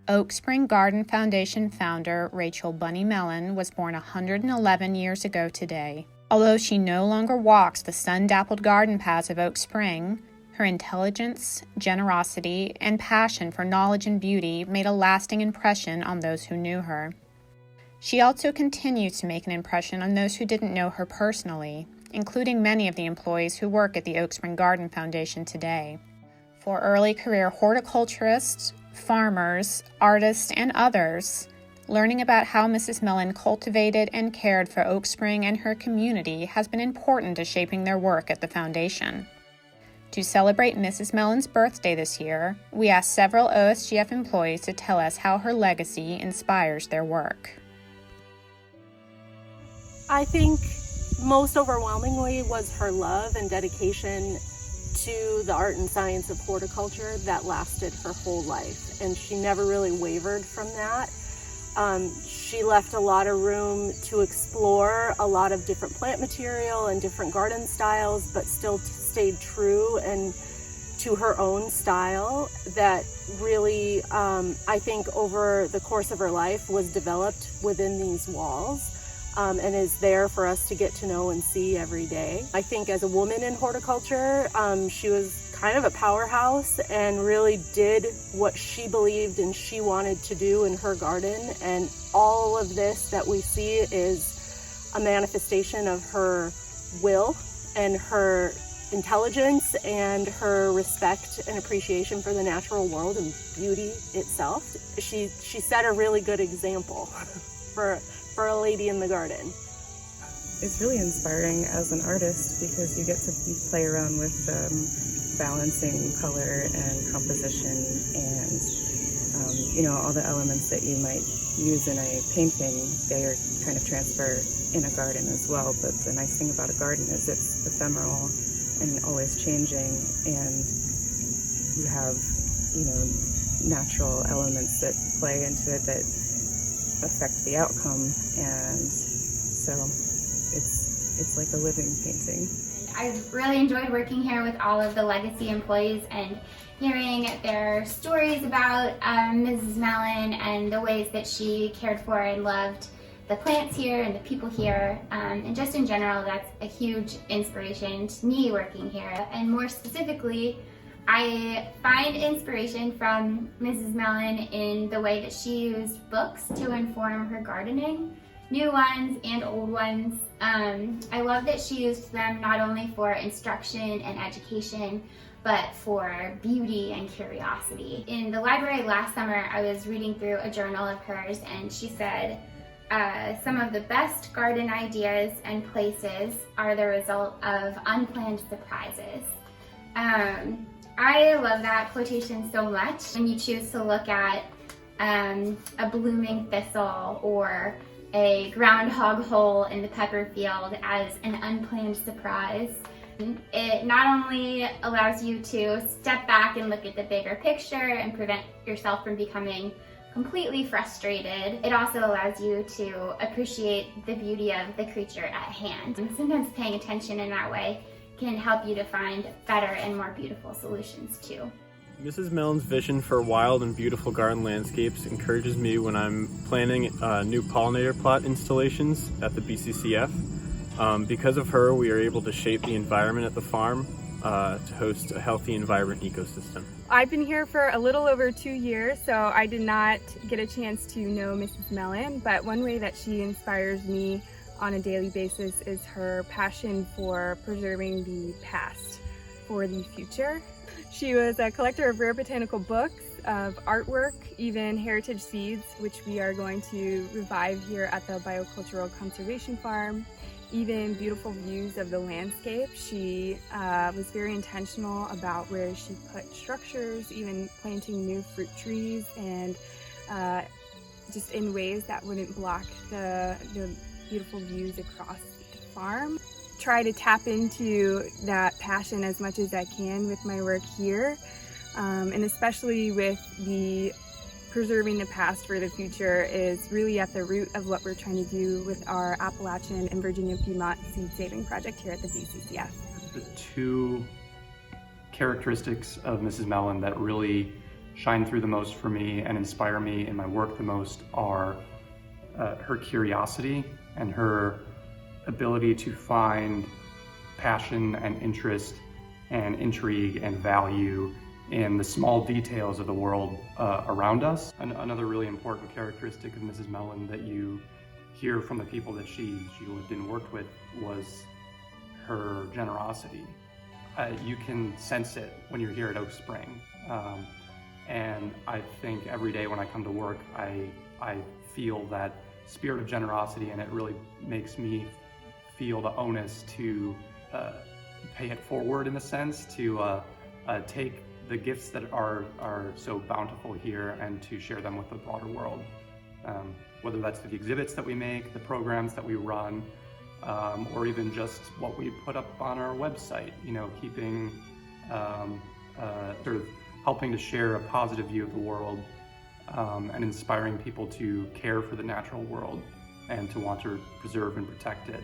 Oak Spring Garden Foundation founder Rachel "Bunny" Mellon was born 111 years ago today. Although she no longer walks the sun-dappled garden paths of Oak Spring, her intelligence, generosity, and passion for knowledge and beauty made a lasting impression on those who knew her. She also continues to make an impression on those who didn't know her personally, including many of the employees who work at the Oak Spring Garden Foundation today. For early career horticulturists, farmers, artists, and others, learning about how Mrs. Mellon cultivated and cared for Oak Spring and her community has been important to shaping their work at the foundation. To celebrate Mrs. Mellon's birthday this year, we asked several OSGF employees to tell us how her legacy inspires their work. I think most overwhelmingly was her love and dedication to the art and science of horticulture that lasted her whole life, and she never really wavered from that. She left a lot of room to explore a lot of different plant material and different garden styles, but still stayed true and to her own style that really, I think over the course of her life was developed within these walls. And is there for us to get to know and see every day. I think as a woman in horticulture, she was kind of a powerhouse and really did what she believed and she wanted to do in her garden. And all of this that we see is a manifestation of her will and her intelligence and her respect and appreciation for the natural world and beauty itself. She set a really good example for a lady in the garden. It's really inspiring as an artist because you get to play around with balancing color and composition and all the elements that you might use in a painting, they are kind of transfer in a garden as well. But the nice thing about a garden is it's ephemeral and always changing, and you have natural elements that play into it that affect the outcome, and so it's like a living painting. I've really enjoyed working here with all of the Legacy employees and hearing their stories about Mrs. Mellon and the ways that she cared for and loved the plants here and the people here, and just in general, that's a huge inspiration to me working here. And more specifically, I find inspiration from Mrs. Mellon in the way that she used books to inform her gardening, new ones and old ones. I love that she used them not only for instruction and education, but for beauty and curiosity. In the library last summer, I was reading through a journal of hers, and she said, some of the best garden ideas and places are the result of unplanned surprises. I love that quotation so much. When you choose to look at a blooming thistle or a groundhog hole in the pepper field as an unplanned surprise, it not only allows you to step back and look at the bigger picture and prevent yourself from becoming completely frustrated, it also allows you to appreciate the beauty of the creature at hand. And sometimes paying attention in that way can help you to find better and more beautiful solutions too. Mrs. Mellon's vision for wild and beautiful garden landscapes encourages me when I'm planning new pollinator plot installations at the BCCF. Because of her, we are able to shape the environment at the farm to host a healthy and vibrant ecosystem. I've been here for a little over 2 years, so I did not get a chance to know Mrs. Mellon, but one way that she inspires me on a daily basis is her passion for preserving the past for the future. She was a collector of rare botanical books, of artwork, even heritage seeds, which we are going to revive here at the Biocultural Conservation Farm, even beautiful views of the landscape. She was very intentional about where she put structures, even planting new fruit trees, and just in ways that wouldn't block the beautiful views across the farm. Try to tap into that passion as much as I can with my work here, and especially with the preserving the past for the future is really at the root of what we're trying to do with our Appalachian and Virginia Piedmont seed saving project here at the BCCF. The two characteristics of Mrs. Mellon that really shine through the most for me and inspire me in my work the most are her curiosity and her ability to find passion and interest and intrigue and value in the small details of the world around us. Another really important characteristic of Mrs. Mellon that you hear from the people that she lived and worked with was her generosity. You can sense it when you're here at Oak Spring. And I think every day when I come to work, I feel that spirit of generosity, and it really makes me feel the onus to pay it forward, in a sense, to take the gifts that are so bountiful here and to share them with the broader world. Whether that's the exhibits that we make, the programs that we run, or even just what we put up on our website, keeping, sort of helping to share a positive view of the world and inspiring people to care for the natural world and to want to preserve and protect it.